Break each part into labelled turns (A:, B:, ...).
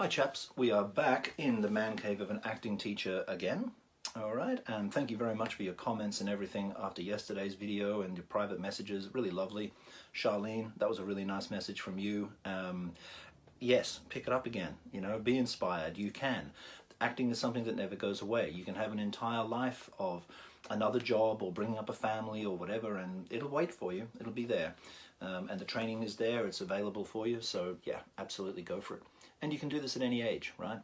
A: Hi chaps, we are back in the man cave of an acting teacher again. Alright, and thank you very much for your comments and everything after yesterday's video and your private messages, really lovely. Charlene, that was a really nice message from you. Yes, pick it up again, be inspired, you can. Acting is something that never goes away. You can have an entire life of another job or bringing up a family or whatever, and it'll wait for you, it'll be there. And the training is there, it's available for you, so yeah, absolutely go for it. And you can do this at any age, right?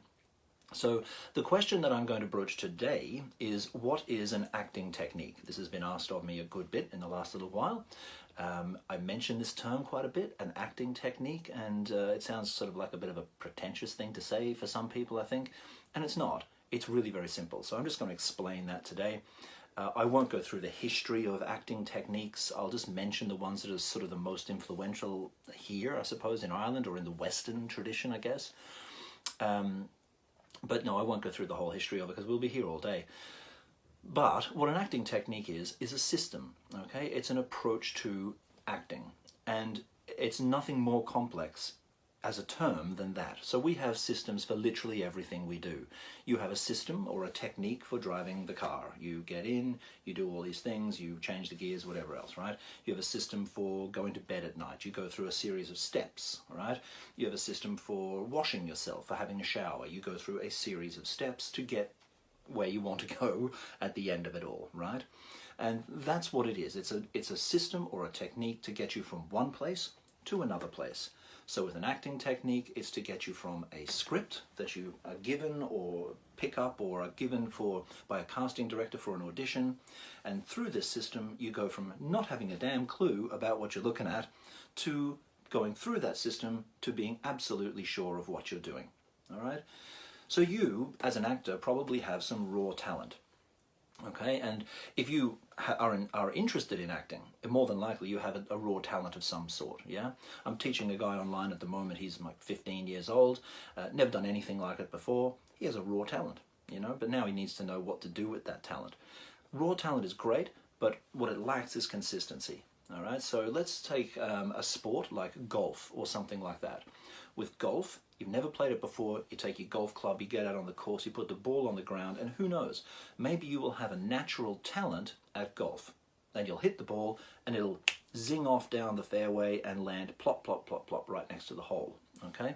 A: So the question that I'm going to broach today is, what is an acting technique? This has been asked of me a good bit in the last little while. I mentioned this term quite a bit, an acting technique, and it sounds sort of like a bit of a pretentious thing to say for some people, I think, and it's not. It's really very simple. So I'm just going to explain that today. I won't go through the history of acting techniques. I'll just mention the ones that are sort of the most influential here, I suppose, in Ireland, or in the Western tradition, I guess. But no, I won't go through the whole history of it because we'll be here all day. But what an acting technique is a system, okay? It's an approach to acting, and it's nothing more complex as a term than that. So we have systems for literally everything we do. You have a system or a technique for driving the car. You get in, you do all these things, you change the gears, whatever else, right? You have a system for going to bed at night. You go through a series of steps, right? You have a system for washing yourself, for having a shower. You go through a series of steps to get where you want to go at the end of it all, right? And that's what it is. It's a system or a technique to get you from one place to another place. So with an acting technique, it's to get you from a script that you are given or pick up or are given by a casting director for an audition. And through this system, you go from not having a damn clue about what you're looking at to going through that system to being absolutely sure of what you're doing. All right? So you, as an actor, probably have some raw talent. Okay, and if you are interested in acting, more than likely you have a raw talent of some sort, yeah? I'm teaching a guy online at the moment, he's like 15 years old, never done anything like it before. He has a raw talent, but now he needs to know what to do with that talent. Raw talent is great, but what it lacks is consistency, all right? So let's take a sport like golf or something like that. With golf, you've never played it before, you take your golf club, you get out on the course, you put the ball on the ground, and who knows, maybe you will have a natural talent at golf. And you'll hit the ball, and it'll zing off down the fairway and land plop, plop, plop, plop right next to the hole, okay?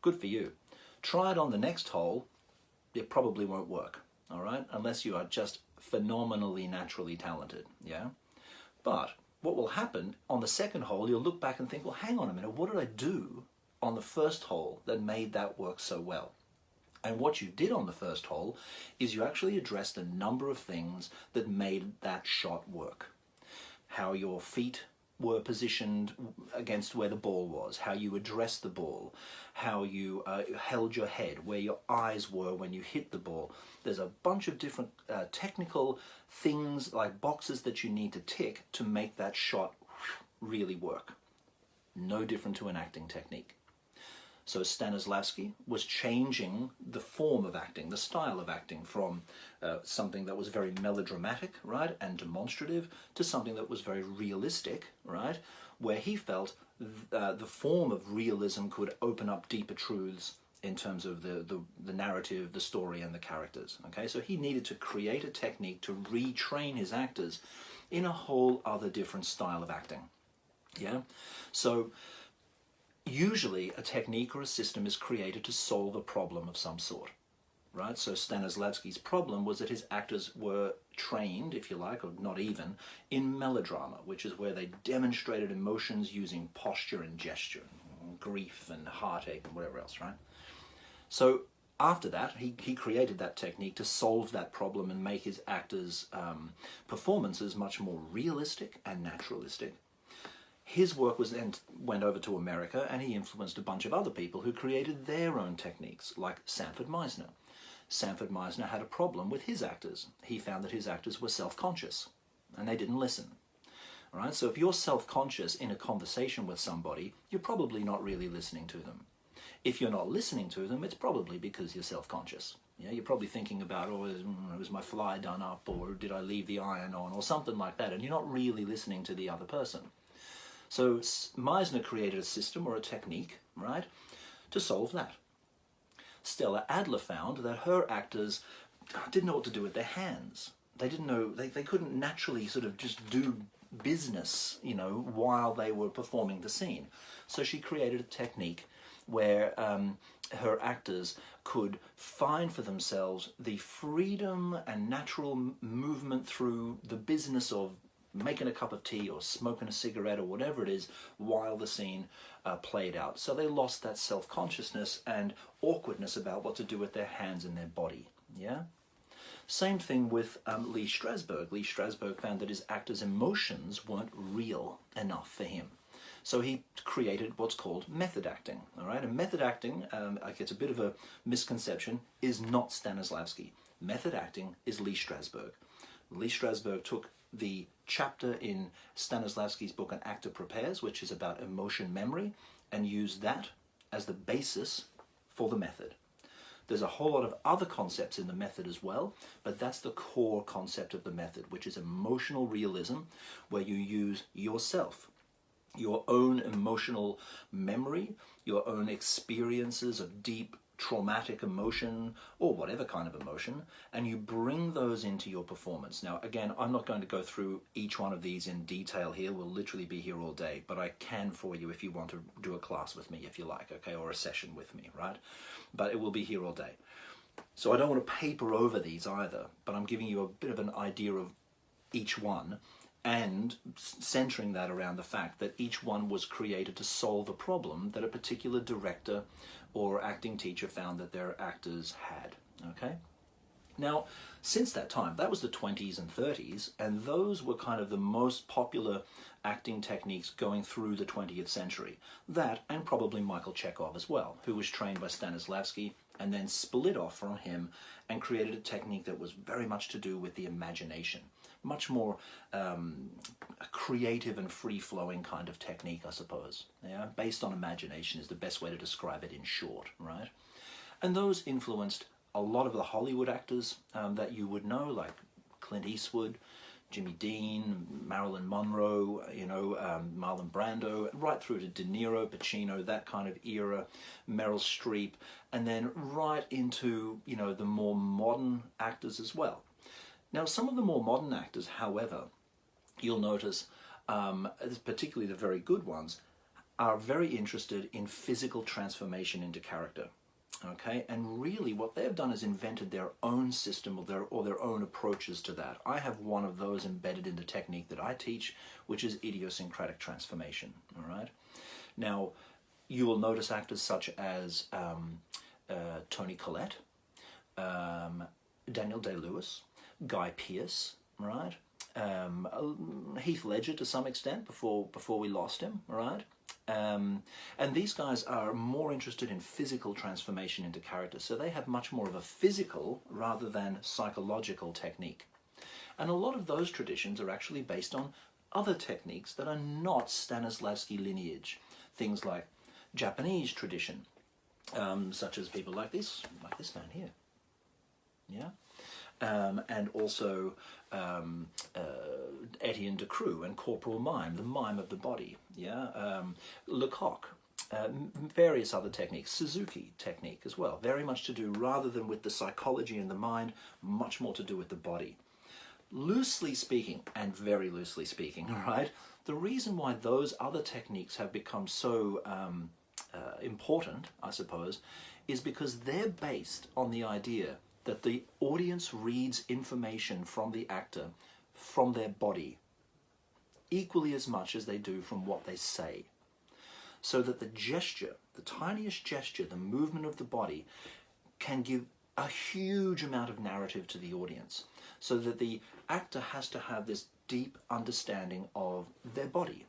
A: Good for you. Try it on the next hole, it probably won't work, all right? Unless you are just phenomenally naturally talented, yeah? But what will happen, on the second hole, you'll look back and think, well, hang on a minute, what did I do on the first hole that made that work so well? And what you did on the first hole is you actually addressed a number of things that made that shot work. How your feet were positioned against where the ball was, how you addressed the ball, how you held your head, where your eyes were when you hit the ball. There's a bunch of different technical things, like boxes that you need to tick to make that shot really work. No different to an acting technique. So Stanislavski was changing the form of acting, the style of acting, from something that was very melodramatic, right, and demonstrative, to something that was very realistic, right, where he felt the form of realism could open up deeper truths in terms of the narrative, the story, and the characters. Okay, so he needed to create a technique to retrain his actors in a whole other different style of acting. Yeah, so usually a technique or a system is created to solve a problem of some sort, right? So Stanislavski's problem was that his actors were trained, if you like, or not even, in melodrama, which is where they demonstrated emotions using posture and gesture, grief and heartache and whatever else, right? So after that, he created that technique to solve that problem and make his actors' performances much more realistic and naturalistic. His work went over to America, and he influenced a bunch of other people who created their own techniques, like Sanford Meisner. Sanford Meisner had a problem with his actors. He found that his actors were self-conscious, and they didn't listen. All right? So if you're self-conscious in a conversation with somebody, you're probably not really listening to them. If you're not listening to them, it's probably because you're self-conscious. Yeah, you're probably thinking about, oh, was my fly done up, or did I leave the iron on, or something like that, and you're not really listening to the other person. So Meisner created a system or a technique, right, to solve that. Stella Adler found that her actors didn't know what to do with their hands. They didn't know, they couldn't naturally sort of just do business, you know, while they were performing the scene. So she created a technique where her actors could find for themselves the freedom and natural movement through the business of making a cup of tea or smoking a cigarette or whatever it is while the scene played out. So they lost that self-consciousness and awkwardness about what to do with their hands and their body. Yeah? Same thing with Lee Strasberg. Lee Strasberg found that his actors' emotions weren't real enough for him. So he created what's called method acting. All right, and method acting, it's a bit of a misconception, is not Stanislavski. Method acting is Lee Strasberg. Lee Strasberg took the chapter in Stanislavski's book An Actor Prepares, which is about emotion memory, and used that as the basis for the method. There's a whole lot of other concepts in the method as well, but that's the core concept of the method, which is emotional realism, where you use yourself, your own emotional memory, your own experiences of deep traumatic emotion or whatever kind of emotion, and you bring those into your performance. Now, again, I'm not going to go through each one of these in detail here. We'll literally be here all day, but I can for you if you want to do a class with me, if you like, okay, or a session with me, right? But it will be here all day. So I don't want to paper over these either, but I'm giving you a bit of an idea of each one and centering that around the fact that each one was created to solve a problem that a particular director or acting teacher found that their actors had, okay? Now, since that time, that was the 20s and 30s, and those were kind of the most popular acting techniques going through the 20th century. That, and probably Michael Chekhov as well, who was trained by Stanislavski and then split off from him and created a technique that was very much to do with the imagination. Much more a creative and free-flowing kind of technique, I suppose. Yeah, based on imagination is the best way to describe it in short, right? And those influenced a lot of the Hollywood actors that you would know, like Clint Eastwood, Jimmy Dean, Marilyn Monroe, you know, Marlon Brando, right through to De Niro, Pacino, that kind of era, Meryl Streep, and then right into, you know, the more modern actors as well. Now, some of the more modern actors, however, you'll notice, particularly the very good ones, are very interested in physical transformation into character. Okay, and really what they've done is invented their own system or their own approaches to that. I have one of those embedded in the technique that I teach, which is idiosyncratic transformation. All right. Now, you will notice actors such as Toni Collette, Daniel Day-Lewis, Guy Pearce, right? Heath Ledger to some extent before we lost him, right? And these guys are more interested in physical transformation into character, so they have much more of a physical rather than psychological technique. And a lot of those traditions are actually based on other techniques that are not Stanislavski lineage. Things like Japanese tradition, such as people like this man here. Yeah? And also Etienne Decroux and corporal mime, the mime of the body, yeah, Lecoq, various other techniques, Suzuki technique as well, very much to do, rather than with the psychology and the mind, much more to do with the body. Loosely speaking, and very loosely speaking, right, the reason why those other techniques have become so important, I suppose, is because they're based on the idea that the audience reads information from the actor from their body equally as much as they do from what they say. So that the gesture, the tiniest gesture, the movement of the body can give a huge amount of narrative to the audience. So that the actor has to have this deep understanding of their body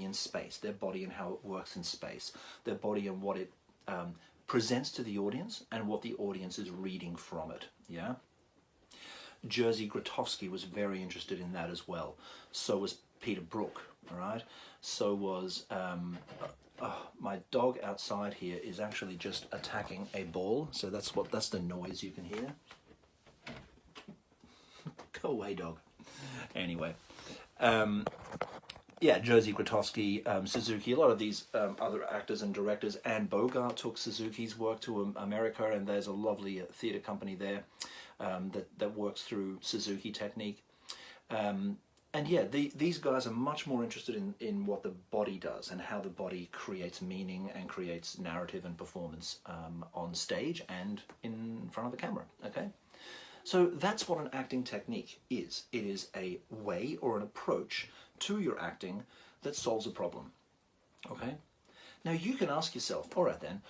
A: in space, their body and how it works in space, their body and what it presents to the audience and what the audience is reading from it, yeah? Jerzy Grotowski was very interested in that as well. So was Peter Brook, all right? So was, my dog outside here is actually just attacking a ball, so that's the noise you can hear. Go away, dog. Anyway, yeah, Josie Grotowski, Suzuki, a lot of these other actors and directors. Anne Bogart took Suzuki's work to America, and there's a lovely theatre company there that works through Suzuki technique. And yeah, these guys are much more interested in what the body does and how the body creates meaning and creates narrative and performance on stage and in front of the camera, okay? So that's what an acting technique is. It is a way or an approach to your acting that solves a problem, okay? Now you can ask yourself, all right then,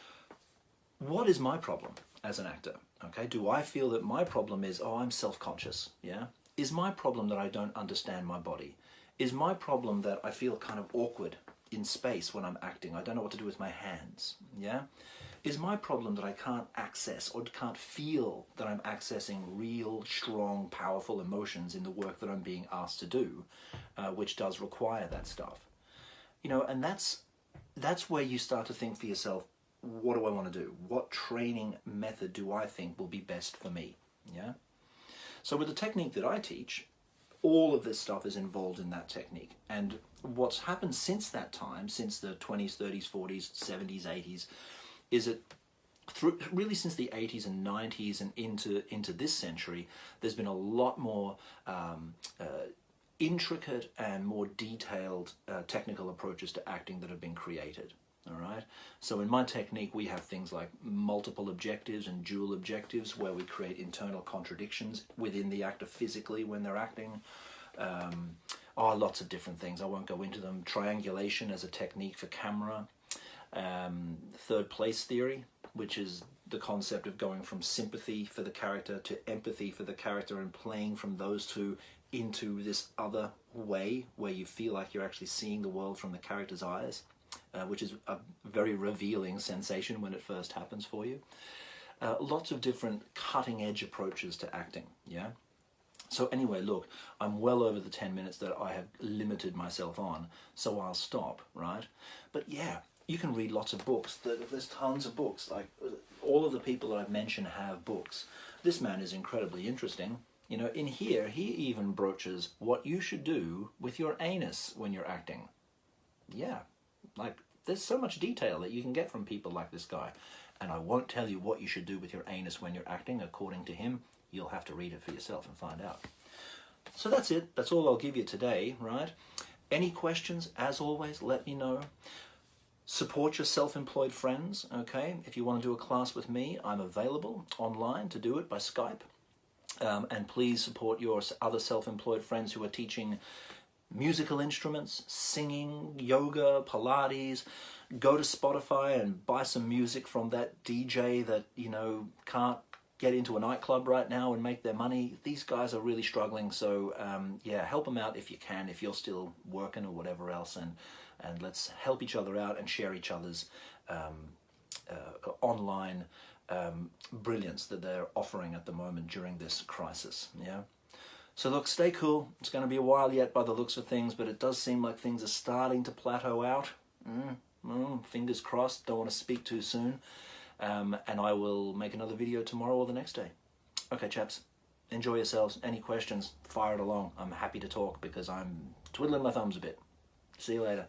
A: what is my problem as an actor, okay? Do I feel that my problem is, oh, I'm self-conscious, yeah? Is my problem that I don't understand my body? Is my problem that I feel kind of awkward in space when I'm acting? I don't know what to do with my hands, yeah? Is my problem that I can't access or can't feel that I'm accessing real, strong, powerful emotions in the work that I'm being asked to do, which does require that stuff? You know, and that's where you start to think for yourself, what do I want to do? What training method do I think will be best for me, yeah? So with the technique that I teach, all of this stuff is involved in that technique. And what's happened since that time, since the 20s, 30s, 40s, 70s, 80s, is that really since the 80s and 90s and into this century, there's been a lot more intricate and more detailed technical approaches to acting that have been created. All right. So in my technique, we have things like multiple objectives and dual objectives, where we create internal contradictions within the actor physically when they're acting. Lots of different things. I won't go into them. Triangulation as a technique for camera. Third place theory, which is the concept of going from sympathy for the character to empathy for the character and playing from those two into this other way where you feel like you're actually seeing the world from the character's eyes. Which is a very revealing sensation when it first happens for you. Lots of different cutting-edge approaches to acting, yeah? So anyway, look, I'm well over the 10 minutes that I have limited myself on, so I'll stop, right? But yeah, you can read lots of books. There's tons of books. Like, all of the people that I've mentioned have books. This man is incredibly interesting. You know, in here, he even broaches what you should do with your anus when you're acting. Yeah. Like, there's so much detail that you can get from people like this guy. And I won't tell you what you should do with your anus when you're acting. According to him, you'll have to read it for yourself and find out. So that's it. That's all I'll give you today, right? Any questions, as always, let me know. Support your self-employed friends, okay? If you want to do a class with me, I'm available online to do it by Skype. And please support your other self-employed friends who are teaching musical instruments, singing, yoga, Pilates. Go to Spotify and buy some music from that DJ that, you know, can't get into a nightclub right now and make their money. These guys are really struggling, so yeah, help them out if you can, if you're still working or whatever else, and let's help each other out and share each other's online brilliance that they're offering at the moment during this crisis, yeah? So look, stay cool. It's going to be a while yet by the looks of things, but it does seem like things are starting to plateau out. Fingers crossed, don't want to speak too soon. And I will make another video tomorrow or the next day. Okay, chaps, enjoy yourselves. Any questions, fire it along. I'm happy to talk because I'm twiddling my thumbs a bit. See you later.